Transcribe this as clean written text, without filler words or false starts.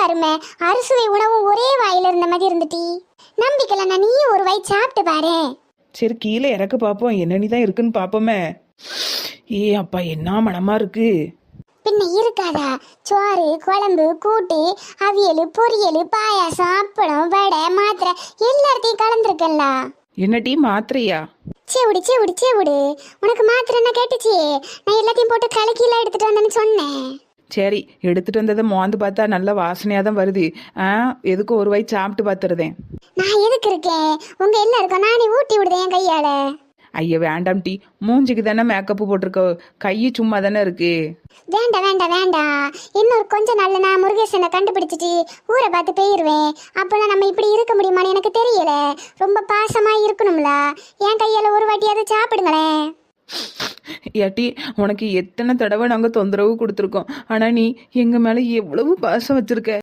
அருமை. அறுசுவை உணவும் ஒரே வாயில இருந்த மாதிரி இருந்துட்டி. நம்பிக்கல நீயும் ஒரு வாய் சாப்பிட்டு பாரு. சரி கீழே இறக்கு பார்ப்போம், என்னன்னு தான் இருக்குன்னு பார்ப்போமே. ஏ அப்பா, என்ன மனமா இருக்கு. பின்ன இருக்காதா? சோறு, குழம்பு, கூட்டு, அவியல், பொரியல், பாயாசம், அப்பளம், வடை, மாத்திரை எல்லாத்தையும் கலந்துருக்கல்ல. என்ன டீ மாத்திரையா? சேவுடு சேவுடு சேவுடு. உனக்கு மாத்திரை என்ன கேட்டுச்சு? நான் எல்லாத்தையும் போட்டு கலக்கிலாம் எடுத்துட்டு வந்தேன்னு சொன்னேன். சரி, எடுத்துட்டு வந்ததை மோந்து பார்த்தா நல்ல வாசனையாக தான் வருது. எதுக்கு ஒரு வாய் சாப்பிட்டு பார்த்துருதேன். நான் எதுக்கு இருக்கேன்? உங்க எல்லாருக்கும் நானே ஊட்டி விடுதேன் என் கையால. ஐயா வேண்டாம் டீ, மூஞ்சிக்கு தானே மேக்கப்பு போட்டிருக்க, கை சும்மா தானே இருக்கு. வேண்டாம் வேண்டாம் வேண்டாம். இன்னொரு கொஞ்ச நாள்ல நான் முருகேசனை கண்டுபிடிச்சிட்டு ஊரை பார்த்து போயிருவேன். அப்பெல்லாம் நம்ம இப்படி இருக்க முடியுமான்னு எனக்கு தெரியல. ரொம்ப பாசமா இருக்கணும்ல. என் கையால ஒரு வாட்டியாவது சாப்பிடுங்களேன். ஏட்டி, உனக்கு எத்தனை தடவை நாங்கள் தொந்தரவு கொடுத்துருக்கோம், ஆனால் நீ எங்கள் மேலே எவ்வளவு பாசம் வச்சிருக்க.